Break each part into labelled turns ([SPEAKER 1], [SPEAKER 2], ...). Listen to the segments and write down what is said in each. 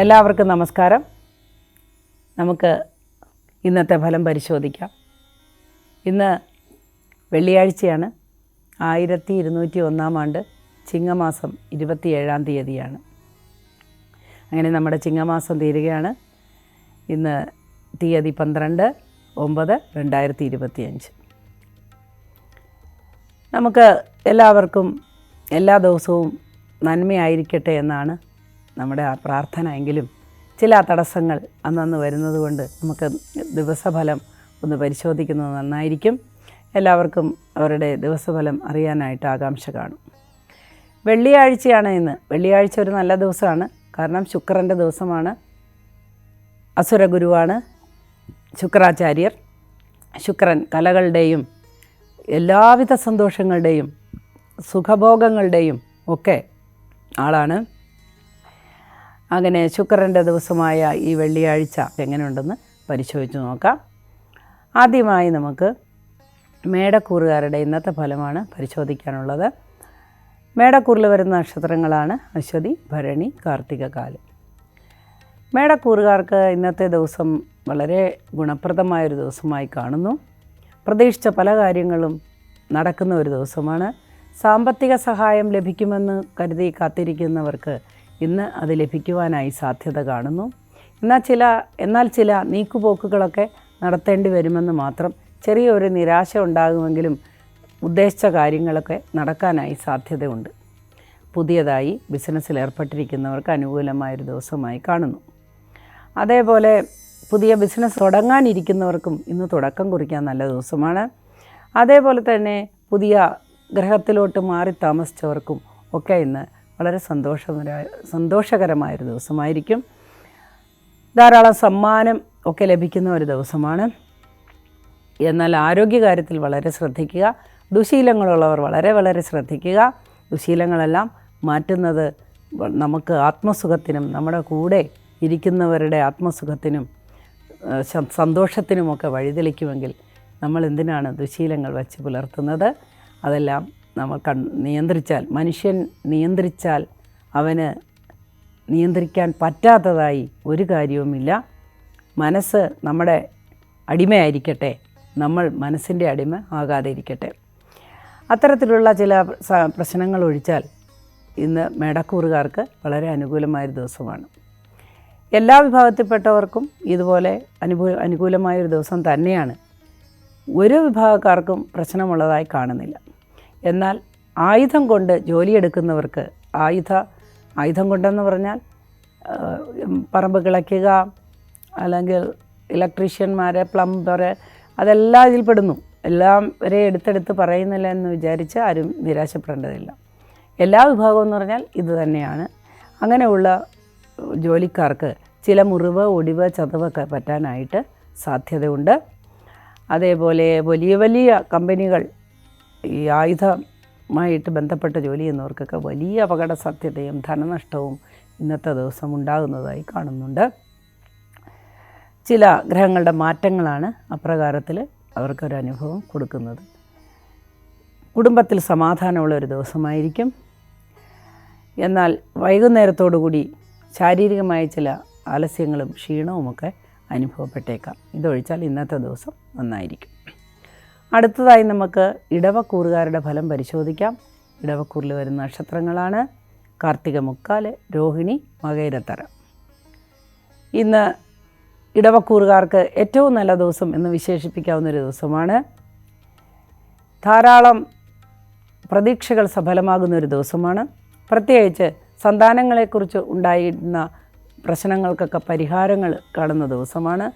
[SPEAKER 1] എല്ലാവർക്കും നമസ്കാരം. നമുക്ക് ഇന്നത്തെ ഫലം പരിശോധിക്കാം. ഇന്ന് വെള്ളിയാഴ്ചയാണ്. 1201 ആണ്ട് ചിങ്ങമാസം 27-ാം തീയതിയാണ്. അങ്ങനെ നമ്മുടെ ചിങ്ങമാസം തീരുകയാണ്. ഇന്ന് തീയതി 12/9/2025. നമുക്ക് എല്ലാവർക്കും എല്ലാ ദിവസവും നന്മയായിരിക്കട്ടെ എന്നാണ് നമ്മുടെ പ്രാർത്ഥന. എങ്കിലും ചില തടസ്സങ്ങൾ അന്നന്ന് വരുന്നത് കൊണ്ട് നമുക്ക് ദിവസഫലം ഒന്ന് പരിശോധിക്കുന്നത് നന്നായിരിക്കും. എല്ലാവർക്കും അവരുടെ ദിവസഫലം അറിയാനായിട്ട് ആകാംക്ഷ കാണും. വെള്ളിയാഴ്ചയാണ് ഇന്ന്. വെള്ളിയാഴ്ച ഒരു നല്ല ദിവസമാണ്. കാരണം ശുക്രൻ്റെ ദിവസമാണ്. അസുരഗുരുവാണ് ശുക്രാചാര്യർ. ശുക്രൻ കലകളുടെയും എല്ലാവിധ സന്തോഷങ്ങളുടെയും സുഖഭോഗങ്ങളുടെയും ഒക്കെ ആളാണ്. അങ്ങനെ ശുക്രൻ്റെ ദിവസമായ ഈ വെള്ളിയാഴ്ച എങ്ങനെയുണ്ടെന്ന് പരിശോധിച്ച് നോക്കാം. ആദ്യമായി നമുക്ക് മേടക്കൂറുകാരുടെ ഇന്നത്തെ ഫലമാണ് പരിശോധിക്കാനുള്ളത്. മേടക്കൂറിൽ വരുന്ന നക്ഷത്രങ്ങളാണ് അശ്വതി, ഭരണി, കാർത്തിക, കാലം. മേടക്കൂറുകാർക്ക് ഇന്നത്തെ ദിവസം വളരെ ഗുണപ്രദമായൊരു ദിവസമായി കാണുന്നു. പ്രതീക്ഷിച്ച പല കാര്യങ്ങളും നടക്കുന്ന ഒരു ദിവസമാണ്. സാമ്പത്തിക സഹായം ലഭിക്കുമെന്ന് കരുതി കാത്തിരിക്കുന്നവർക്ക് ഇന്ന് അത് ലഭിക്കുവാനായി സാധ്യത കാണുന്നു. എന്നാൽ ചില നീക്കുപോക്കുകളൊക്കെ നടത്തേണ്ടി വരുമെന്ന് മാത്രം. ചെറിയൊരു നിരാശ ഉണ്ടാകുമെങ്കിലും ഉദ്ദേശിച്ച കാര്യങ്ങളൊക്കെ നടക്കാനായി സാധ്യതയുണ്ട്. പുതിയതായി ബിസിനസ്സിൽ ഏർപ്പെട്ടിരിക്കുന്നവർക്ക് അനുകൂലമായൊരു ദിവസമായി കാണുന്നു. അതേപോലെ പുതിയ ബിസിനസ് തുടങ്ങാനിരിക്കുന്നവർക്കും ഇന്ന് തുടക്കം കുറിക്കാൻ നല്ല ദിവസമാണ്. അതേപോലെ തന്നെ പുതിയ ഗ്രഹത്തിലോട്ട് മാറി താമസിച്ചവർക്കും ഒക്കെ ഇന്ന് വളരെ സന്തോഷകരമായൊരു ദിവസമായിരിക്കും. ധാരാളം സമ്മാനം ഒക്കെ ലഭിക്കുന്ന ഒരു ദിവസമാണ്. എന്നാൽ ആരോഗ്യകാര്യത്തിൽ വളരെ ശ്രദ്ധിക്കുക. ദുശീലങ്ങളുള്ളവർ വളരെ ശ്രദ്ധിക്കുക. ദുശീലങ്ങളെല്ലാം മാറ്റുന്നത് നമുക്ക് ആത്മസുഖത്തിനും നമ്മുടെ കൂടെ ഇരിക്കുന്നവരുടെ ആത്മസുഖത്തിനും സന്തോഷത്തിനുമൊക്കെ വഴിതെളിക്കുമെങ്കിൽ നമ്മൾ എന്തിനാണ് ദുശീലങ്ങൾ വച്ച് പുലർത്തുന്നത്? അതെല്ലാം നമ്മൾ നിയന്ത്രിച്ചാൽ, മനുഷ്യൻ നിയന്ത്രിച്ചാൽ അവന് നിയന്ത്രിക്കാൻ പറ്റാത്തതായി ഒരു കാര്യവുമില്ല. മനസ്സ് നമ്മുടെ അടിമയായിരിക്കട്ടെ, നമ്മൾ മനസ്സിൻ്റെ അടിമ ആകാതെ ഇരിക്കട്ടെ. അത്തരത്തിലുള്ള ചില പ്രശ്നങ്ങൾ ഒഴിച്ചാൽ ഇന്ന് മേടക്കൂറുകാർക്ക് വളരെ അനുകൂലമായൊരു ദിവസമാണ്. എല്ലാ വിഭാഗത്തിൽപ്പെട്ടവർക്കും ഇതുപോലെ അനുകൂലമായൊരു ദിവസം തന്നെയാണ്. ഒരു വിഭാഗക്കാർക്കും പ്രശ്നമുള്ളതായി കാണുന്നില്ല. എന്നാൽ ആയുധം കൊണ്ട് ജോലിയെടുക്കുന്നവർക്ക്, ആയുധം കൊണ്ടെന്ന് പറഞ്ഞാൽ പറമ്പ് കിളയ്ക്കുക, അല്ലെങ്കിൽ ഇലക്ട്രീഷ്യന്മാർ, പ്ലംബർ, അതെല്ലാം ഇതിൽപ്പെടുന്നു. എല്ലാം വരെ എടുത്തെടുത്ത് പറയുന്നില്ല എന്ന് വിചാരിച്ച് ആരും നിരാശപ്പെടേണ്ടതില്ല. എല്ലാ വിഭാഗവും എന്ന് പറഞ്ഞാൽ ഇത് തന്നെയാണ്. അങ്ങനെയുള്ള ജോലിക്കാർക്ക് ചില മുറിവ്, ഒടിവ്, ചതവൊക്കെ പറ്റാനായിട്ട് സാധ്യതയുണ്ട്. അതേപോലെ വലിയ കമ്പനികൾ, ഈ ആയുധമായിട്ട് ബന്ധപ്പെട്ട ജോലി ചെയ്യുന്നവർക്കൊക്കെ വലിയ അപകട സാധ്യതയും ധനനഷ്ടവും ഇന്നത്തെ ദിവസം ഉണ്ടാകുന്നതായി കാണുന്നുണ്ട്. ചില ഗ്രഹങ്ങളുടെ മാറ്റങ്ങളാണ് അപ്രകാരത്തിൽ അവർക്കൊരനുഭവം കൊടുക്കുന്നത്. കുടുംബത്തിൽ സമാധാനമുള്ളൊരു ദിവസമായിരിക്കും. എന്നാൽ വൈകുന്നേരത്തോടുകൂടി ശാരീരികമായ ചില ആലസ്യങ്ങളും ക്ഷീണവുമൊക്കെ അനുഭവപ്പെട്ടേക്കാം. ഇതൊഴിച്ചാൽ ഇന്നത്തെ ദിവസം നന്നായിരിക്കും. അടുത്തതായി നമുക്ക് ഇടവക്കൂറുകാരുടെ ഫലം പരിശോധിക്കാം. ഇടവക്കൂറിൽ വരുന്ന നക്ഷത്രങ്ങളാണ് കാർത്തിക, മുക്കാല്, രോഹിണി, മകയിരത്തര. ഇന്ന് ഇടവക്കൂറുകാർക്ക് ഏറ്റവും നല്ല ദിവസം എന്ന് വിശേഷിപ്പിക്കാവുന്നൊരു ദിവസമാണ്. ധാരാളം പ്രതീക്ഷകൾ സഫലമാകുന്നൊരു ദിവസമാണ്. പ്രത്യേകിച്ച് സന്താനങ്ങളെക്കുറിച്ച് ഉണ്ടായിരുന്ന പ്രശ്നങ്ങൾക്കൊക്കെ പരിഹാരങ്ങൾ കാണുന്ന ദിവസമാണ്.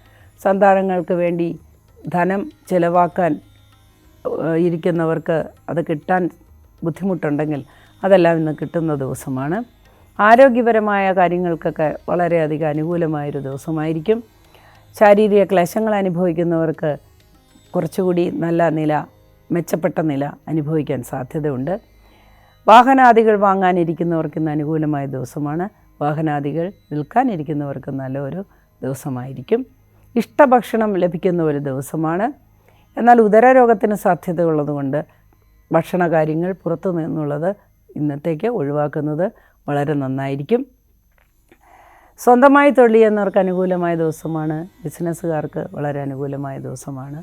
[SPEAKER 1] സന്താനങ്ങൾക്ക് വേണ്ടി ധനം ചിലവാക്കാൻ ഇരിക്കുന്നവർക്ക് അത് കിട്ടാൻ ബുദ്ധിമുട്ടുണ്ടെങ്കിൽ അതെല്ലാം ഇന്ന് കിട്ടുന്ന ദിവസമാണ്. ആരോഗ്യപരമായ കാര്യങ്ങൾക്കൊക്കെ വളരെയധികം അനുകൂലമായൊരു ദിവസമായിരിക്കും. ശാരീരിക ക്ലേശങ്ങൾ അനുഭവിക്കുന്നവർക്ക് കുറച്ചുകൂടി നല്ല നില, മെച്ചപ്പെട്ട നില അനുഭവിക്കാൻ സാധ്യതയുണ്ട്. വാഹനാദികൾ വാങ്ങാനിരിക്കുന്നവർക്ക് ഇന്ന് അനുകൂലമായ ദിവസമാണ്. വാഹനാദികൾ വിൽക്കാനിരിക്കുന്നവർക്ക് നല്ലൊരു ദിവസമായിരിക്കും. ഇഷ്ടഭക്ഷണം ലഭിക്കുന്ന ഒരു ദിവസമാണ്. എന്നാൽ ഉദരരോഗത്തിന് സാധ്യതയുള്ളതുകൊണ്ട് ഭക്ഷണകാര്യങ്ങൾ പുറത്തു നിന്നുള്ളത് ഇന്നത്തേക്ക് ഒഴിവാക്കുന്നത് വളരെ നന്നായിരിക്കും. സ്വന്തമായി തൊഴിൽ ചെയ്യുന്നവർക്ക് അനുകൂലമായ ദിവസമാണ്. ബിസിനസ്സുകാർക്ക് വളരെ അനുകൂലമായ ദിവസമാണ്.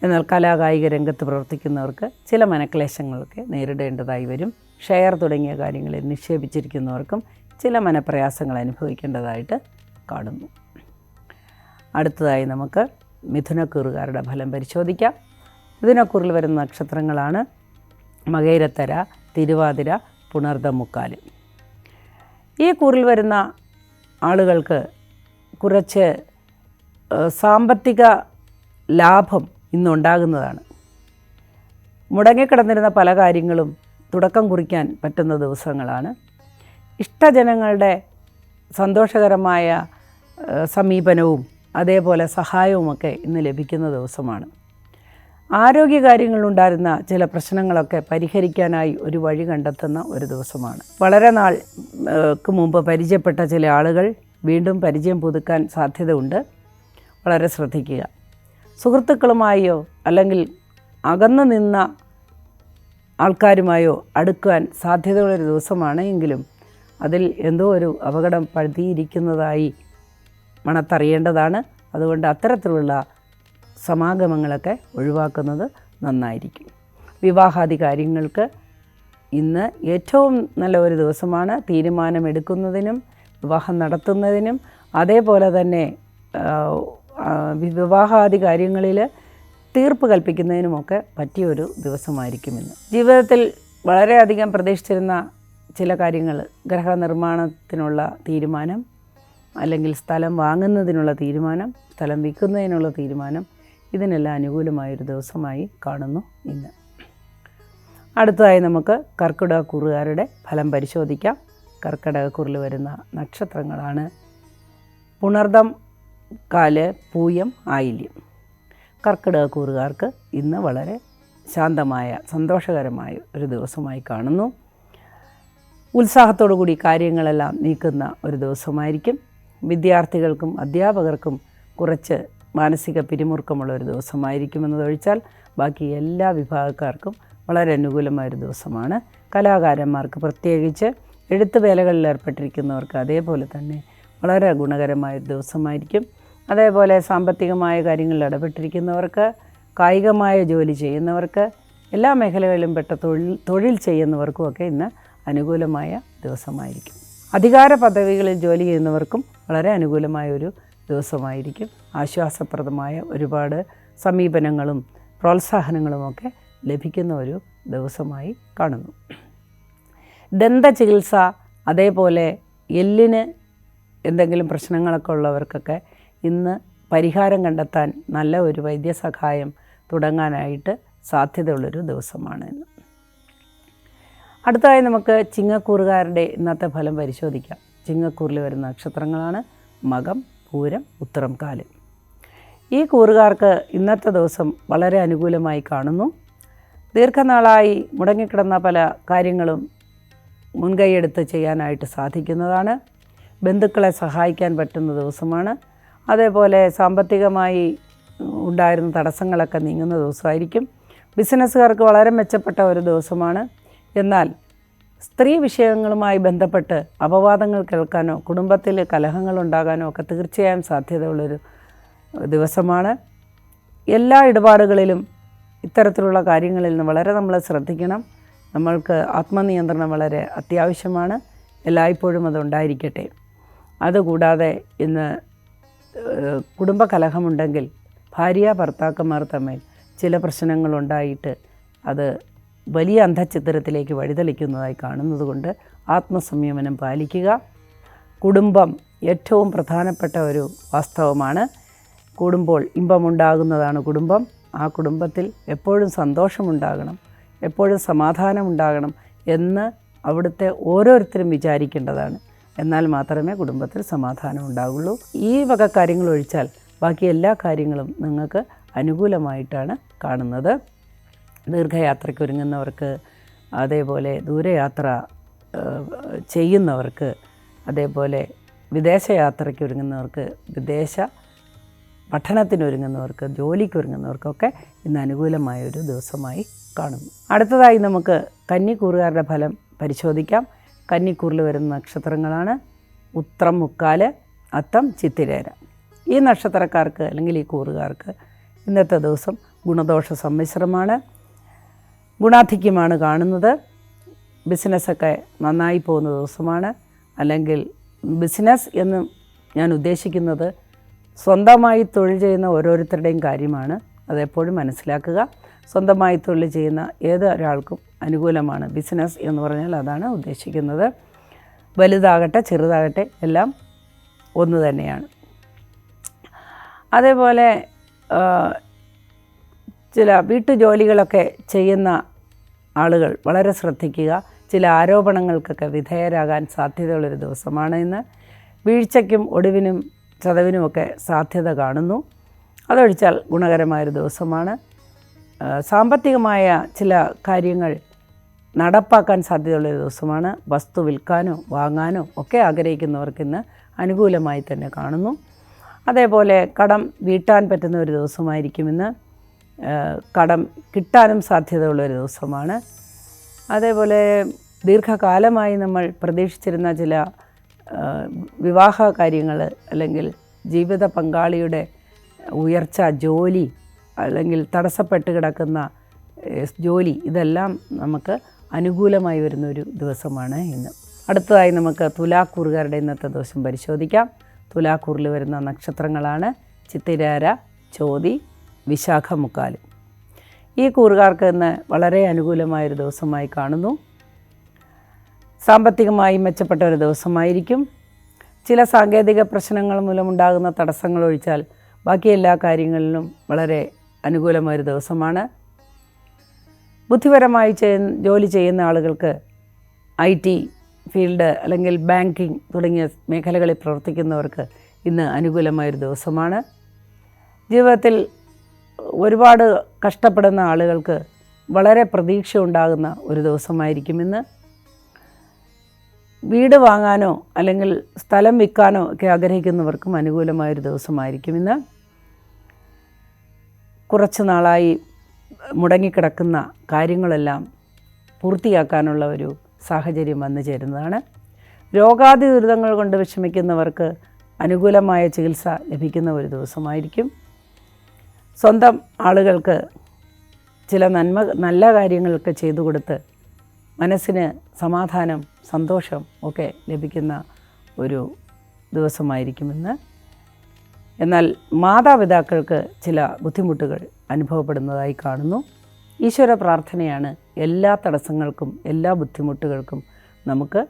[SPEAKER 1] എന്നാൽ കലാകായിക രംഗത്ത് പ്രവർത്തിക്കുന്നവർക്ക് ചില മനക്ലേശങ്ങളൊക്കെ നേരിടേണ്ടതായി വരും. ഷെയർ തുടങ്ങിയ കാര്യങ്ങളിൽ നിക്ഷേപിച്ചിരിക്കുന്നവർക്കും ചില മനപ്രയാസങ്ങൾ അനുഭവിക്കേണ്ടതായിട്ട് കാണുന്നു. അടുത്തതായി നമുക്ക് മിഥുനക്കൂറുകാരുടെ ഫലം പരിശോധിക്കാം. മിഥുനക്കൂറിൽ വരുന്ന നക്ഷത്രങ്ങളാണ് മകയിരത്തര, തിരുവാതിര, പുണർദം, മുക്കാല്. ഈ കൂറിൽ വരുന്ന ആളുകൾക്ക് കുറച്ച് സാമ്പത്തിക ലാഭം ഇന്നുണ്ടാകുന്നതാണ്. മുടങ്ങിക്കിടന്നിരുന്ന പല കാര്യങ്ങളും തുടക്കം കുറിക്കാൻ പറ്റുന്ന ദിവസങ്ങളാണ്. ഇഷ്ടജനങ്ങളുടെ സന്തോഷകരമായ സമീപനവും അതേപോലെ സഹായവുമൊക്കെ ഇന്ന് ലഭിക്കുന്ന ദിവസമാണ്. ആരോഗ്യകാര്യങ്ങളുണ്ടായിരുന്ന ചില പ്രശ്നങ്ങളൊക്കെ പരിഹരിക്കാനായി ഒരു വഴി കണ്ടെത്തുന്ന ഒരു ദിവസമാണ്. വളരെ നാൾക്ക് മുമ്പ് പരിചയപ്പെട്ട ചില ആളുകൾ വീണ്ടും പരിചയം പുതുക്കാൻ സാധ്യതയുണ്ട്. വളരെ ശ്രദ്ധിക്കുക. സുഹൃത്തുക്കളുമായോ അല്ലെങ്കിൽ അകന്നു നിന്ന ആൾക്കാരുമായോ അടുക്കുവാൻ സാധ്യതയുള്ളൊരു ദിവസമാണ്. എങ്കിലും അതിൽ എന്തോ ഒരു അപകടം പതിയിരിക്കുന്നതായി മണത്തറിയേണ്ടതാണ്. അതുകൊണ്ട് അത്തരത്തിലുള്ള സമാഗമങ്ങളൊക്കെ ഒഴിവാക്കുന്നത് നന്നായിരിക്കും. വിവാഹാദി കാര്യങ്ങൾക്ക് ഇന്ന് ഏറ്റവും നല്ല ഒരു ദിവസമാണ്. തീരുമാനമെടുക്കുന്നതിനും വിവാഹം നടത്തുന്നതിനും അതേപോലെ തന്നെ വിവാഹാദി കാര്യങ്ങളിൽ തീർപ്പ് കൽപ്പിക്കുന്നതിനുമൊക്കെ പറ്റിയൊരു ദിവസമായിരിക്കും ഇന്ന്. ജീവിതത്തിൽ വളരെയധികം പ്രതീക്ഷിച്ചിരുന്ന ചില കാര്യങ്ങൾ, ഗ്രഹനിർമ്മാണത്തിനുള്ള തീരുമാനം, അല്ലെങ്കിൽ സ്ഥലം വാങ്ങുന്നതിനുള്ള തീരുമാനം, സ്ഥലം വിൽക്കുന്നതിനുള്ള തീരുമാനം, ഇതിനെല്ലാം അനുകൂലമായൊരു ദിവസമായി കാണുന്നു ഇന്ന്. അടുത്തതായി നമുക്ക് കർക്കിടകക്കൂറുകാരുടെ ഫലം പരിശോധിക്കാം. കർക്കിടകക്കൂറിൽ വരുന്ന നക്ഷത്രങ്ങളാണ് പുണർദം, കാല്, പൂയം, ആയില്യം. കർക്കിടകക്കൂറുകാർക്ക് ഇന്ന് വളരെ ശാന്തമായ സന്തോഷകരമായ ഒരു ദിവസമായി കാണുന്നു. ഉത്സാഹത്തോടു കൂടി കാര്യങ്ങളെല്ലാം നീക്കുന്ന ഒരു ദിവസമായിരിക്കും. വിദ്യാർത്ഥികൾക്കും അധ്യാപകർക്കും കുറച്ച് മാനസിക പിരിമുറുക്കമുള്ള ഒരു ദിവസമായിരിക്കുമെന്നതൊഴിച്ചാൽ ബാക്കി എല്ലാ വിഭാഗക്കാർക്കും വളരെ അനുകൂലമായൊരു ദിവസമാണ്. കലാകാരന്മാർക്ക്, പ്രത്യേകിച്ച് എഴുത്ത് വേലകളിൽ ഏർപ്പെട്ടിരിക്കുന്നവർക്ക് അതേപോലെ തന്നെ വളരെ ഗുണകരമായൊരു ദിവസമായിരിക്കും. അതേപോലെ സാമ്പത്തികമായ കാര്യങ്ങളിൽ ഇടപെട്ടിരിക്കുന്നവർക്ക്, കായികമായ ജോലി ചെയ്യുന്നവർക്ക്, എല്ലാ മേഖലകളിലും പെട്ട തൊഴിൽ ചെയ്യുന്നവർക്കുമൊക്കെ ഇന്ന് അനുകൂലമായ ദിവസമായിരിക്കും. അധികാര പദവികളിൽ ജോലി ചെയ്യുന്നവർക്കും വളരെ അനുകൂലമായൊരു ദിവസമായിരിക്കും. ആശ്വാസപ്രദമായ ഒരുപാട് സമീപനങ്ങളും പ്രോത്സാഹനങ്ങളുമൊക്കെ ലഭിക്കുന്ന ഒരു ദിവസമായി കാണുന്നു. ദന്തചികിത്സ, അതേപോലെ എല്ലിന് എന്തെങ്കിലും പ്രശ്നങ്ങളൊക്കെ ഉള്ളവർക്കൊക്കെ ഇന്ന് പരിഹാരം കണ്ടെത്താൻ നല്ല ഒരു വൈദ്യസഹായം തുടങ്ങാനായിട്ട് സാധ്യതയുള്ളൊരു ദിവസമാണ് ഇന്ന്. അടുത്തതായി നമുക്ക് ചിങ്ങക്കൂറുകാരുടെ ഇന്നത്തെ ഫലം പരിശോധിക്കാം. ചിങ്ങക്കൂറിൽ വരുന്ന നക്ഷത്രങ്ങളാണ് മകം, പൂരം, ഉത്തരം, കാല്. ഈ കൂറുകാർക്ക് ഇന്നത്തെ ദിവസം വളരെ അനുകൂലമായി കാണുന്നു. ദീർഘനാളായി മുടങ്ങിക്കിടന്ന പല കാര്യങ്ങളും മുൻകൈയെടുത്ത് ചെയ്യാനായിട്ട് സാധിക്കുന്നതാണ്. ബന്ധുക്കളെ സഹായിക്കാൻ പറ്റുന്ന ദിവസമാണ്. അതേപോലെ സാമ്പത്തികമായി ഉണ്ടായിരുന്ന തടസ്സങ്ങളൊക്കെ നീങ്ങുന്ന ദിവസമായിരിക്കും. ബിസിനസ്സുകാർക്ക് വളരെ മെച്ചപ്പെട്ട ഒരു ദിവസമാണ്. എന്നാൽ സ്ത്രീ വിഷയങ്ങളുമായി ബന്ധപ്പെട്ട് അപവാദങ്ങൾ കേൾക്കാനോ കുടുംബത്തിൽ കലഹങ്ങളുണ്ടാകാനോ ഒക്കെ തീർച്ചയായും സാധ്യതയുള്ളൊരു ദിവസമാണ്. എല്ലാ ഇടപാടുകളിലും ഇത്തരത്തിലുള്ള കാര്യങ്ങളിൽ നിന്ന് വളരെ നമ്മൾ ശ്രദ്ധിക്കണം. നമ്മൾക്ക് ആത്മനിയന്ത്രണം വളരെ അത്യാവശ്യമാണ്. എല്ലായ്പ്പോഴും അതുണ്ടായിരിക്കട്ടെ. അതുകൂടാതെ ഇന്ന് കുടുംബകലഹമുണ്ടെങ്കിൽ ഭാര്യ ഭർത്താക്കന്മാർ തമ്മിൽ ചില പ്രശ്നങ്ങളുണ്ടായിട്ട് അത് വലിയ അന്ധചിത്രത്തിലേക്ക് വഴിതെളിക്കുന്നതായി കാണുന്നതുകൊണ്ട് ആത്മസംയമനം പാലിക്കുക. കുടുംബം ഏറ്റവും പ്രധാനപ്പെട്ട ഒരു വാസ്തവമാണ്. കൂടുമ്പോൾ ഇമ്പമുണ്ടാകുന്നതാണ് കുടുംബം. ആ കുടുംബത്തിൽ എപ്പോഴും സന്തോഷമുണ്ടാകണം, എപ്പോഴും സമാധാനമുണ്ടാകണം എന്ന് അവിടുത്തെ ഓരോരുത്തരും വിചാരിക്കേണ്ടതാണ്. എന്നാൽ മാത്രമേ കുടുംബത്തിൽ സമാധാനം ഉണ്ടാകുള്ളൂ. ഈ വക കാര്യങ്ങൾ ഒഴിച്ചാൽ ബാക്കി എല്ലാ കാര്യങ്ങളും നിങ്ങൾക്ക് അനുകൂലമായിട്ടാണ് കാണുന്നത്. ദീർഘയാത്രയ്ക്ക് ഒരുങ്ങുന്നവർക്ക്, അതേപോലെ ദൂരയാത്ര ചെയ്യുന്നവർക്ക്, അതേപോലെ വിദേശയാത്രയ്ക്ക് ഒരുങ്ങുന്നവർക്ക്, വിദേശ പഠനത്തിനൊരുങ്ങുന്നവർക്ക്, ജോലിക്കൊരുങ്ങുന്നവർക്കൊക്കെ ഇന്ന് അനുകൂലമായൊരു ദിവസമായി കാണുന്നു. അടുത്തതായി നമുക്ക് കന്നിക്കൂറുകാരുടെ ഫലം പരിശോധിക്കാം. കന്നിക്കൂറിൽ വരുന്ന നക്ഷത്രങ്ങളാണ് ഉത്രം മുക്കാല്, അത്തം ചിത്തിരേര. ഈ നക്ഷത്രക്കാർക്ക് അല്ലെങ്കിൽ ഈ കൂറുകാർക്ക് ഇന്നത്തെ ദിവസം ഗുണദോഷ സമ്മിശ്രമാണ്, ഗുണാധിക്യമാണ് കാണുന്നത്. ബിസിനസ്സൊക്കെ നന്നായി പോകുന്ന ദിവസമാണ്. അല്ലെങ്കിൽ ബിസിനസ് എന്ന് ഞാൻ ഉദ്ദേശിക്കുന്നത് സ്വന്തമായി തൊഴിൽ ചെയ്യുന്ന ഓരോരുത്തരുടെയും കാര്യമാണ്. അതെപ്പോഴും മനസ്സിലാക്കുക. സ്വന്തമായി തൊഴിൽ ചെയ്യുന്ന ഏതൊരാൾക്കും അനുകൂലമാണ്. ബിസിനസ് എന്ന് പറഞ്ഞാൽ അതാണ് ഉദ്ദേശിക്കുന്നത്. വലുതാകട്ടെ ചെറുതാകട്ടെ എല്ലാം ഒന്ന് തന്നെയാണ്. അതേപോലെ ചില വീട്ടുജോലികളൊക്കെ ചെയ്യുന്ന ആളുകൾ വളരെ ശ്രദ്ധിക്കുക. ചില ആരോപണങ്ങൾക്കൊക്കെ വിധേയരാകാൻ സാധ്യതയുള്ളൊരു ദിവസമാണ് ഇന്ന്. വീഴ്ചയ്ക്കും ഒടിവിനും ചതവിനുമൊക്കെ സാധ്യത കാണുന്നു. അതൊഴിച്ചാൽ ഗുണകരമായൊരു ദിവസമാണ്. സാമ്പത്തികമായ ചില കാര്യങ്ങൾ നടപ്പാക്കാൻ സാധ്യതയുള്ളൊരു ദിവസമാണ്. വസ്തു വിൽക്കാനോ വാങ്ങാനോ ഒക്കെ ആഗ്രഹിക്കുന്നവർക്ക് ഇന്ന് അനുകൂലമായി തന്നെ കാണുന്നു. അതേപോലെ കടം വീട്ടാൻ പറ്റുന്ന ഒരു ദിവസമായിരിക്കും ഇന്ന്. കടം കിട്ടാനും സാധ്യതയുള്ളൊരു ദിവസമാണ്. അതേപോലെ ദീർഘകാലമായി നമ്മൾ പ്രതീക്ഷിച്ചിരുന്ന ചില വിവാഹ കാര്യങ്ങൾ അല്ലെങ്കിൽ ജീവിത പങ്കാളിയുടെ ഉയർച്ച, ജോലി അല്ലെങ്കിൽ തടസ്സപ്പെട്ട് കിടക്കുന്ന ജോലി, ഇതെല്ലാം നമുക്ക് അനുകൂലമായി വരുന്നൊരു ദിവസമാണ് ഇന്ന്. അടുത്തതായി നമുക്ക് തുലാക്കൂറുകാരുടെ ഇന്നത്തെ ദിവസം പരിശോധിക്കാം. തുലാക്കൂറിൽ വരുന്ന നക്ഷത്രങ്ങളാണ് ചിത്തിരാര, ചോതി, വിശാഖ, മുക്കാല്. ഈ കൂറുകാർക്ക് ഇന്ന് വളരെ അനുകൂലമായൊരു ദിവസമായി കാണുന്നു. സാമ്പത്തികമായി മെച്ചപ്പെട്ട ഒരു ദിവസമായിരിക്കും. ചില സാങ്കേതിക പ്രശ്നങ്ങൾ മൂലമുണ്ടാകുന്ന തടസ്സങ്ങൾ ഒഴിച്ചാൽ ബാക്കി എല്ലാ കാര്യങ്ങളിലും വളരെ അനുകൂലമായൊരു ദിവസമാണ്. ബുദ്ധിപരമായി ജോലി ചെയ്യുന്ന ആളുകൾക്ക് IT ഫീൽഡ് അല്ലെങ്കിൽ ബാങ്കിങ് തുടങ്ങിയ മേഖലകളിൽ പ്രവർത്തിക്കുന്നവർക്ക് ഇന്ന് അനുകൂലമായൊരു ദിവസമാണ്. ജീവിതത്തിൽ ഒരുപാട് കഷ്ടപ്പെടുന്ന ആളുകൾക്ക് വളരെ പ്രതീക്ഷ ഉണ്ടാകുന്ന ഒരു ദിവസമായിരിക്കും ഇന്ന്. വീട് വാങ്ങാനോ അല്ലെങ്കിൽ സ്ഥലം വിൽക്കാനോ ഒക്കെ ആഗ്രഹിക്കുന്നവർക്കും അനുകൂലമായൊരു ദിവസമായിരിക്കും ഇന്ന്. കുറച്ച് നാളായി മുടങ്ങിക്കിടക്കുന്ന കാര്യങ്ങളെല്ലാം പൂർത്തിയാക്കാനുള്ള ഒരു സാഹചര്യം വന്നു ചേരുന്നതാണ്. രോഗാതി ദുരിതങ്ങൾ കൊണ്ട് വിഷമിക്കുന്നവർക്ക് അനുകൂലമായ ചികിത്സ ലഭിക്കുന്ന ഒരു ദിവസമായിരിക്കും. സ്വന്തം ആളുകൾക്ക് ചില നല്ല കാര്യങ്ങളൊക്കെ ചെയ്തു കൊടുത്ത് മനസ്സിന് സമാധാനം, സന്തോഷം ഒക്കെ ലഭിക്കുന്ന ഒരു ദിവസമായിരിക്കുമെന്ന്. എന്നാൽ മാതാപിതാക്കൾക്ക് ചില ബുദ്ധിമുട്ടുകൾ അനുഭവപ്പെടുന്നതായി കാണുന്നു. ഈശ്വര പ്രാർത്ഥനയാണ് എല്ലാ തടസ്സങ്ങൾക്കും എല്ലാ ബുദ്ധിമുട്ടുകൾക്കും നമുക്ക്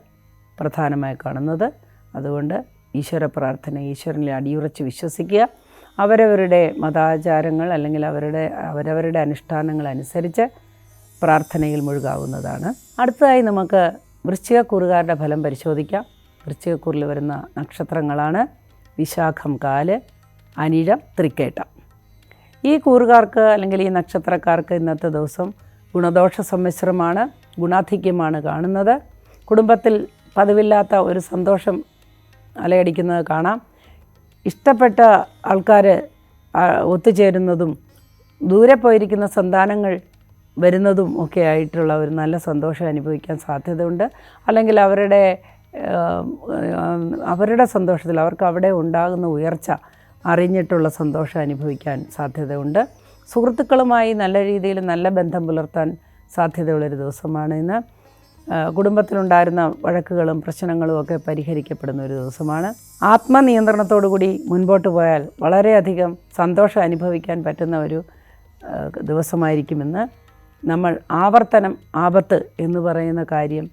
[SPEAKER 1] പ്രധാനമായി കാണുന്നത്. അതുകൊണ്ട് ഈശ്വര പ്രാർത്ഥന, ഈശ്വരനിൽ അടിയുറച്ച് വിശ്വസിക്കുക. അവരവരുടെ മതാചാരങ്ങൾ അല്ലെങ്കിൽ അവരവരുടെ അനുഷ്ഠാനങ്ങൾ അനുസരിച്ച് പ്രാർത്ഥനയിൽ മുഴുകാവുന്നതാണ്. അടുത്തതായി നമുക്ക് വൃശ്ചികക്കൂറുകാരുടെ ഫലം പരിശോധിക്കാം. വൃശ്ചികക്കൂറിൽ വരുന്ന നക്ഷത്രങ്ങളാണ് വിശാഖം, കാല്, അനിഴം, തൃക്കേട്ട. ഈ കൂറുകാർക്ക് അല്ലെങ്കിൽ ഈ നക്ഷത്രക്കാർക്ക് ഇന്നത്തെ ദിവസം ഗുണദോഷ സമ്മിശ്രമാണ്, ഗുണാധിക്യമാണ് കാണുന്നത്. കുടുംബത്തിൽ പതിവില്ലാത്ത ഒരു സന്തോഷം അലയടിക്കുന്നത് കാണാം. ഇഷ്ടപ്പെട്ട ആൾക്കാർ ഒത്തുചേരുന്നതും ദൂരെ പോയിരിക്കുന്ന സന്താനങ്ങൾ വരുന്നതും ഒക്കെ ആയിട്ടുള്ള ഒരു നല്ല സന്തോഷം അനുഭവിക്കാൻ സാധ്യതയുണ്ട്. അല്ലെങ്കിൽ അവരുടെ സന്തോഷത്തിൽ അവർക്ക് അവിടെ ഉണ്ടാകുന്ന ഉയർച്ച അറിഞ്ഞിട്ടുള്ള സന്തോഷം അനുഭവിക്കാൻ സാധ്യതയുണ്ട്. സുഹൃത്തുക്കളുമായി നല്ല രീതിയിൽ നല്ല ബന്ധം പുലർത്താൻ സാധ്യതയുള്ളൊരു ദിവസമാണ് ഇന്ന്. കുടുംബത്തിലുണ്ടായിരുന്ന വഴക്കുകളും പ്രശ്നങ്ങളും ഒക്കെ പരിഹരിക്കപ്പെടുന്ന ഒരു ദിവസമാണ്. ആത്മനിയന്ത്രണത്തോടുകൂടി മുൻപോട്ട് പോയാൽ വളരെയധികം സന്തോഷം അനുഭവിക്കാൻ പറ്റുന്ന ഒരു ദിവസമായിരിക്കുമെന്ന്. നമ്മൾ ആവർത്തനം ആപത്ത് എന്ന് പറയുന്ന കാര്യം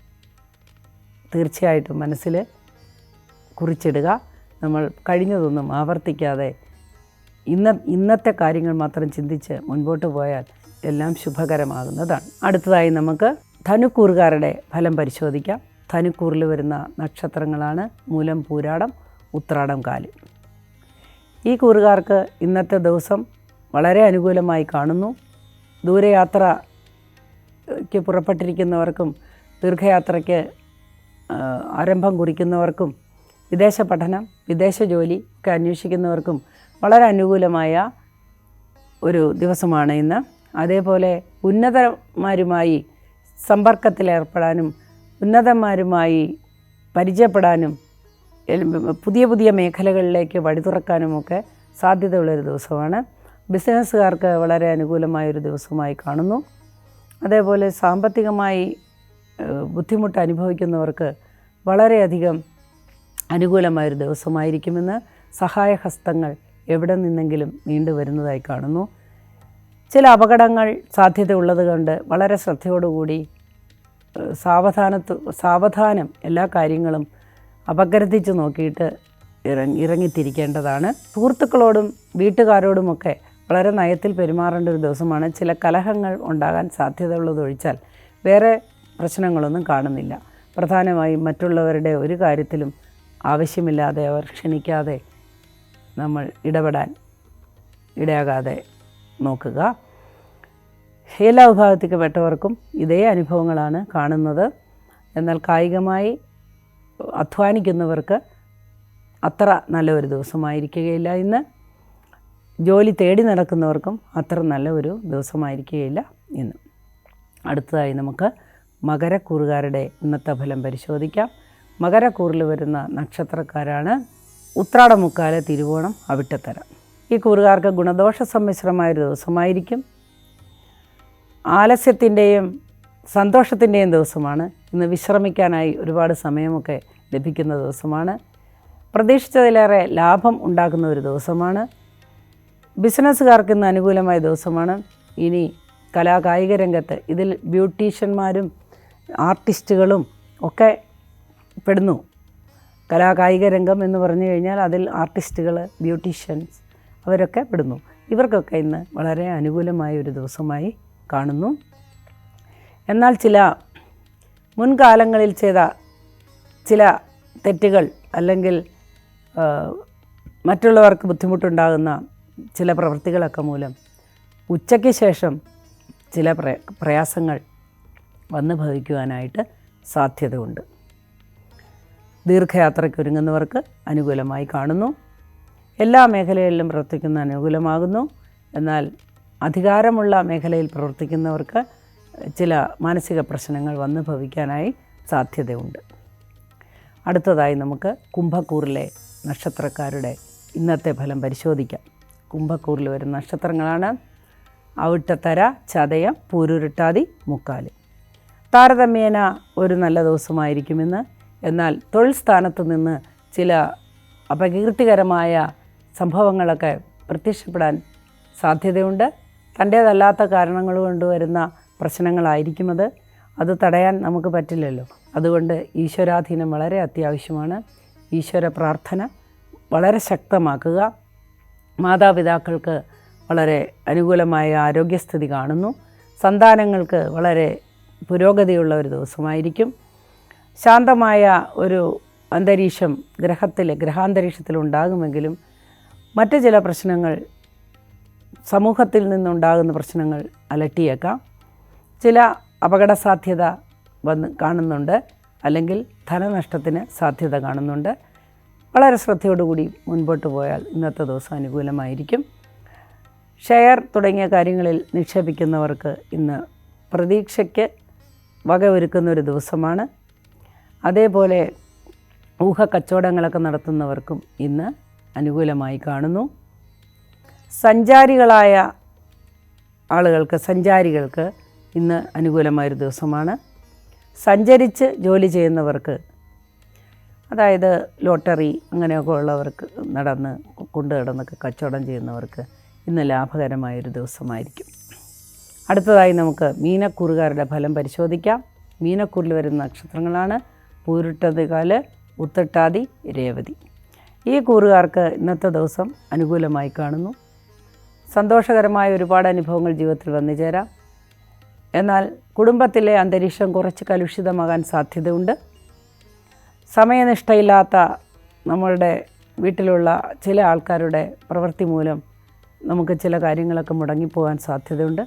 [SPEAKER 1] തീർച്ചയായിട്ടും മനസ്സിൽ കുറിച്ചിടുക. നമ്മൾ കഴിഞ്ഞതൊന്നും ആവർത്തിക്കാതെ ഇന്നത്തെ കാര്യങ്ങൾ മാത്രം ചിന്തിച്ച് മുൻപോട്ട് പോയാൽ എല്ലാം ശുഭകരമാകുന്നതാണ്. അടുത്തതായി നമുക്ക് ധനുക്കൂറുകാരുടെ ഫലം പരിശോധിക്കാം. ധനുക്കൂറിൽ വരുന്ന നക്ഷത്രങ്ങളാണ് മൂലം, പൂരാടം, ഉത്രാടം, കാല്. ഈ കൂറുകാർക്ക് ഇന്നത്തെ ദിവസം വളരെ അനുകൂലമായി കാണുന്നു. ദൂരയാത്രയ്ക്ക് പുറപ്പെട്ടിരിക്കുന്നവർക്കും ദീർഘയാത്രയ്ക്ക് ആരംഭം കുറിക്കുന്നവർക്കും വിദേശ പഠനം, വിദേശ ജോലി ഒക്കെ അന്വേഷിക്കുന്നവർക്കും വളരെ അനുകൂലമായ ഒരു ദിവസമാണ് ഇന്ന്. അതേപോലെ ഉന്നതന്മാരുമായി സമ്പർക്കത്തിലേർപ്പെടാനും ഉന്നതന്മാരുമായി പരിചയപ്പെടാനും പുതിയ പുതിയ മേഖലകളിലേക്ക് വഴി തുറക്കാനുമൊക്കെ സാധ്യതയുള്ളൊരു ദിവസമാണ്. ബിസിനസ്സുകാർക്ക് വളരെ അനുകൂലമായൊരു ദിവസമായി കാണുന്നു. അതേപോലെ സാമ്പത്തികമായി ബുദ്ധിമുട്ട് അനുഭവിക്കുന്നവർക്ക് വളരെയധികം അനുകൂലമായൊരു ദിവസമായിരിക്കുമെന്ന് സഹായഹസ്തങ്ങൾ എവിടെ നിന്നെങ്കിലും നീണ്ടു വരുന്നതായി കാണുന്നു. ചില അപകടങ്ങൾ സാധ്യതയുള്ളത് കൊണ്ട് വളരെ ശ്രദ്ധയോടുകൂടി സാവധാനം എല്ലാ കാര്യങ്ങളും അപഗ്രഥിച്ച് നോക്കിയിട്ട് ഇറങ്ങിത്തിരിക്കേണ്ടതാണ്. സുഹൃത്തുക്കളോടും വീട്ടുകാരോടുമൊക്കെ വളരെ നയത്തിൽ പെരുമാറേണ്ട ഒരു ദിവസമാണ്. ചില കലഹങ്ങൾ ഉണ്ടാകാൻ സാധ്യതയുള്ളതൊഴിച്ചാൽ വേറെ പ്രശ്നങ്ങളൊന്നും കാണുന്നില്ല. പ്രധാനമായും മറ്റുള്ളവരുടെ ഒരു കാര്യത്തിലും ആവശ്യമില്ലാതെ അവർ ക്ഷണിക്കാതെ നമ്മൾ ഇടപെടാൻ ഇടയാകാതെ നോക്കുക. എല്ലാ വിഭാഗത്തിൽപ്പെട്ടവർക്കും ഇതേ അനുഭവങ്ങളാണ് കാണുന്നത്. എന്നാൽ കായികമായി അധ്വാനിക്കുന്നവർക്ക് അത്ര നല്ല ഒരു ദിവസമായിരിക്കുകയില്ല ഇന്ന്. ജോലി തേടി നടക്കുന്നവർക്കും അത്ര നല്ല ഒരു ദിവസമായിരിക്കുകയില്ല ഇന്ന്. അടുത്തതായി നമുക്ക് മകരക്കൂറുകാരുടെ ഇന്നത്തെ ഫലം പരിശോധിക്കാം. മകരക്കൂറിൽ വരുന്ന നക്ഷത്രക്കാരാണ് ഉത്രാടമുക്കാല്, തിരുവോണം, അവിട്ടത്തര. ഈ കൂറുകാർക്ക് ഗുണദോഷ സമ്മിശ്രമായൊരു ദിവസമായിരിക്കും. ആലസ്യത്തിൻ്റെയും സന്തോഷത്തിൻ്റെയും ദിവസമാണ്. ഇന്ന് വിശ്രമിക്കാനായി ഒരുപാട് സമയമൊക്കെ ലഭിക്കുന്ന ദിവസമാണ്. പ്രതീക്ഷിച്ചതിലേറെ ലാഭം ഉണ്ടാക്കുന്ന ഒരു ദിവസമാണ്. ബിസിനസ്സുകാർക്ക് ഇന്ന് അനുകൂലമായ ദിവസമാണ്. ഇനി കലാകായിക രംഗത്ത് ഇതിൽ ബ്യൂട്ടീഷ്യന്മാരും ആർട്ടിസ്റ്റുകളും ഒക്കെ പെടുന്നു. കലാകായിക രംഗം എന്ന് പറഞ്ഞു കഴിഞ്ഞാൽ അതിൽ ആർട്ടിസ്റ്റുകൾ, ബ്യൂട്ടീഷ്യൻസ് അവരൊക്കെ പെടുന്നു. ഇവർക്കൊക്കെ ഇന്ന് വളരെ അനുകൂലമായ ഒരു ദിവസമായി കാണുന്നു. എന്നാൽ ചില മുൻകാലങ്ങളിൽ ചെയ്ത ചില തെറ്റുകൾ അല്ലെങ്കിൽ മറ്റുള്ളവർക്ക് ബുദ്ധിമുട്ടുണ്ടാകുന്ന ചില പ്രവൃത്തികളൊക്കെ മൂലം ഉച്ചയ്ക്ക് ശേഷം ചില പ്രയാസങ്ങൾ വന്നു ഭവിക്കുവാനായിട്ട് സാധ്യതയുണ്ട്. ദീർഘയാത്രയ്ക്ക് ഒരുങ്ങുന്നവർക്ക് അനുകൂലമായി കാണുന്നു. എല്ലാ മേഖലകളിലും പ്രവർത്തിക്കുന്ന അനുകൂലമാകുന്നു. എന്നാൽ അധികാരമുള്ള മേഖലയിൽ പ്രവർത്തിക്കുന്നവർക്ക് ചില മാനസിക പ്രശ്നങ്ങൾ വന്നു ഭവിക്കാനായി സാധ്യതയുണ്ട്. അടുത്തതായി നമുക്ക് കുംഭക്കൂറിലെ നക്ഷത്രക്കാരുടെ ഇന്നത്തെ ഫലം പരിശോധിക്കാം. കുംഭക്കൂറിൽ വരുന്ന നക്ഷത്രങ്ങളാണ് അവിട്ടത്തര, ചതയം, പൂരുരുട്ടാതി, മുക്കാല്. താരതമ്യേന ഒരു നല്ല ദിവസമായിരിക്കുമെന്ന്. എന്നാൽ തൊഴിൽ സ്ഥാനത്ത് നിന്ന് ചില അപകീർത്തികരമായ സംഭവങ്ങളൊക്കെ പ്രത്യക്ഷപ്പെടാൻ സാധ്യതയുണ്ട്. തൻ്റേതല്ലാത്ത കാരണങ്ങൾ കൊണ്ട് വരുന്ന പ്രശ്നങ്ങളായിരിക്കുമത്. അത് തടയാൻ നമുക്ക് പറ്റില്ലല്ലോ. അതുകൊണ്ട് ഈശ്വരാധീനം വളരെ അത്യാവശ്യമാണ്. ഈശ്വര പ്രാർത്ഥന വളരെ ശക്തമാക്കുക. മാതാപിതാക്കൾക്ക് വളരെ അനുകൂലമായ ആരോഗ്യസ്ഥിതി കാണുന്നു. സന്താനങ്ങൾക്ക് വളരെ പുരോഗതിയുള്ള ഒരു ദിവസമായിരിക്കും. ശാന്തമായ ഒരു അന്തരീക്ഷം ഗ്രഹാന്തരീക്ഷത്തിൽ ഉണ്ടാകുമെങ്കിലും മറ്റ് ചില പ്രശ്നങ്ങൾ, സമൂഹത്തിൽ നിന്നുണ്ടാകുന്ന പ്രശ്നങ്ങൾ അലട്ടിയേക്കാം. ചില അപകട സാധ്യത കാണുന്നുണ്ട്, അല്ലെങ്കിൽ ധനനഷ്ടത്തിന് സാധ്യത കാണുന്നുണ്ട്. വളരെ ശ്രദ്ധയോടുകൂടി മുൻപോട്ട് പോയാൽ ഇന്നത്തെ ദിവസം അനുകൂലമായിരിക്കും. ഷെയർ തുടങ്ങിയ കാര്യങ്ങളിൽ നിക്ഷേപിക്കുന്നവർക്ക് ഇന്ന് പ്രതീക്ഷയ്ക്ക് വകയൊരുക്കുന്നൊരു ദിവസമാണ്. അതേപോലെ ഊഹക്കച്ചവടങ്ങളൊക്കെ നടത്തുന്നവർക്കും ഇന്ന് അനുകൂലമായി കാണുന്നു. സഞ്ചാരികൾക്ക് ഇന്ന് അനുകൂലമായൊരു ദിവസമാണ്. സഞ്ചരിച്ച് ജോലി ചെയ്യുന്നവർക്ക്, അതായത് ലോട്ടറി അങ്ങനെയൊക്കെ ഉള്ളവർക്ക് കൊണ്ടു നടന്നൊക്കെ കച്ചവടം ചെയ്യുന്നവർക്ക് ഇന്ന് ലാഭകരമായൊരു ദിവസമായിരിക്കും. അടുത്തതായി നമുക്ക് മീനക്കൂറുകാരുടെ ഫലം പരിശോധിക്കാം. മീനക്കൂറിൽ വരുന്ന നക്ഷത്രങ്ങളാണ് പൂരുരുട്ടാതി, ഉത്രട്ടാതി, രേവതി. ഈ കൂറുകാർക്ക് ഇന്നത്തെ ദിവസം അനുകൂലമായി കാണുന്നു. സന്തോഷകരമായ ഒരുപാട് അനുഭവങ്ങൾ ജീവിതത്തിൽ വന്നു ചേരാം. എന്നാൽ കുടുംബത്തിലെ അന്തരീക്ഷം കുറച്ച് കലുഷിതമാകാൻ സാധ്യതയുണ്ട്. സമയനിഷ്ഠയില്ലാത്ത നമ്മളുടെ വീട്ടിലുള്ള ചില ആൾക്കാരുടെ പ്രവൃത്തി മൂലം നമുക്ക് ചില കാര്യങ്ങളൊക്കെ മുടങ്ങിപ്പോകാൻ സാധ്യതയുണ്ട്.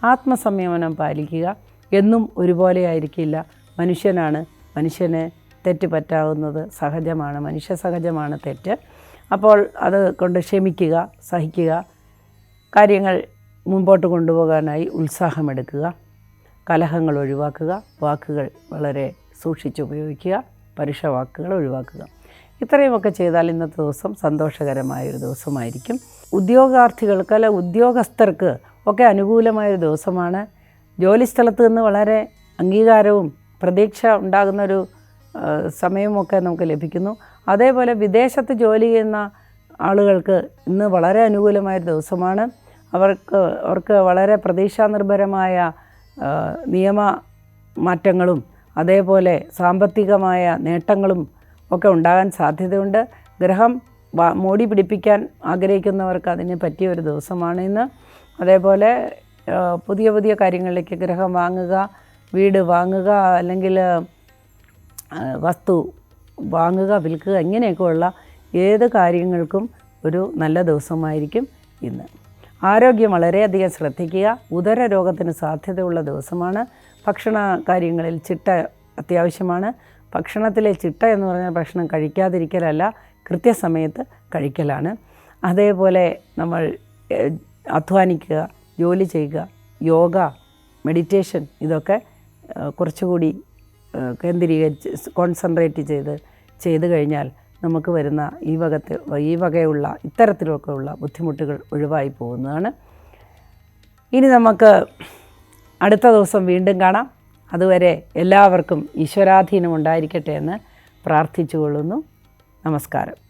[SPEAKER 1] ആത്മസംയമനം പാലിക്കുക. എന്നും ഒരുപോലെ ആയിരിക്കില്ല. മനുഷ്യന് തെറ്റ് പറ്റാവുന്നത് സഹജമാണ്. മനുഷ്യ സഹജമാണ് തെറ്റ്. അപ്പോൾ അത് കൊണ്ട് ക്ഷമിക്കുക, സഹിക്കുക. കാര്യങ്ങൾ മുമ്പോട്ട് കൊണ്ടുപോകാനായി ഉത്സാഹമെടുക്കുക. കലഹങ്ങൾ ഒഴിവാക്കുക. വാക്കുകൾ വളരെ സൂക്ഷിച്ചുപയോഗിക്കുക. പരുഷ വാക്കുകൾ ഒഴിവാക്കുക. ഇത്രയുമൊക്കെ ചെയ്താൽ ഇന്നത്തെ ദിവസം സന്തോഷകരമായൊരു ദിവസമായിരിക്കും. ഉദ്യോഗാർത്ഥികൾക്ക് അല്ല ഉദ്യോഗസ്ഥർക്ക് ഒക്കെ അനുകൂലമായൊരു ദിവസമാണ്. ജോലിസ്ഥലത്ത് നിന്ന് വളരെ അംഗീകാരവും പ്രതീക്ഷ ഉണ്ടാകുന്നൊരു സമയമൊക്കെ നമുക്ക് ലഭിക്കുന്നു. അതേപോലെ വിദേശത്ത് ജോലി ചെയ്യുന്ന ആളുകൾക്ക് ഇന്ന് വളരെ അനുകൂലമായൊരു ദിവസമാണ്. അവർക്ക് വളരെ പ്രതീക്ഷാനിർഭരമായ നിയമ മാറ്റങ്ങളും അതേപോലെ സാമ്പത്തികമായ നേട്ടങ്ങളും ഒക്കെ ഉണ്ടാകാൻ സാധ്യതയുണ്ട്. ഗ്രഹം മോടി പിടിപ്പിക്കാൻ ആഗ്രഹിക്കുന്നവർക്ക് അതിന് പറ്റിയൊരു ദിവസമാണ് ഇന്ന്. അതേപോലെ പുതിയ പുതിയ കാര്യങ്ങളിലേക്ക് ഗ്രഹം വാങ്ങുക, വീട് വാങ്ങുക, അല്ലെങ്കിൽ വസ്തു വാങ്ങുക, വിൽക്കുക, ഇങ്ങനെയൊക്കെയുള്ള ഏത് കാര്യങ്ങൾക്കും ഒരു നല്ല ദിവസമായിരിക്കും ഇന്ന്. ആരോഗ്യം വളരെയധികം ശ്രദ്ധിക്കുക. ഉദര രോഗത്തിന് സാധ്യതയുള്ള ദിവസമാണ്. ഭക്ഷണ കാര്യങ്ങളിൽ ചിട്ട അത്യാവശ്യമാണ്. ഭക്ഷണത്തിലെ ചിട്ട എന്ന് പറഞ്ഞാൽ ഭക്ഷണം കഴിക്കാതിരിക്കലല്ല, കൃത്യസമയത്ത് കഴിക്കലാണ്. അതേപോലെ നമ്മൾ അധ്വാനിക്കുക, ജോലി ചെയ്യുക, യോഗ, മെഡിറ്റേഷൻ ഇതൊക്കെ കുറച്ചുകൂടി കേന്ദ്രീകരിച്ച് കോൺസെൻട്രേറ്റ് ചെയ്ത് കഴിഞ്ഞാൽ നമുക്ക് വരുന്ന ഈ വകയുള്ള ഇത്തരത്തിലൊക്കെയുള്ള ബുദ്ധിമുട്ടുകൾ ഒഴിവായി പോകുന്നതാണ്. ഇനി നമുക്ക് അടുത്ത ദിവസം വീണ്ടും കാണാം. അതുവരെ എല്ലാവർക്കും ഈശ്വരാധീനം ഉണ്ടായിരിക്കട്ടെ എന്ന് പ്രാർത്ഥിച്ചുകൊള്ളുന്നു. നമസ്കാരം.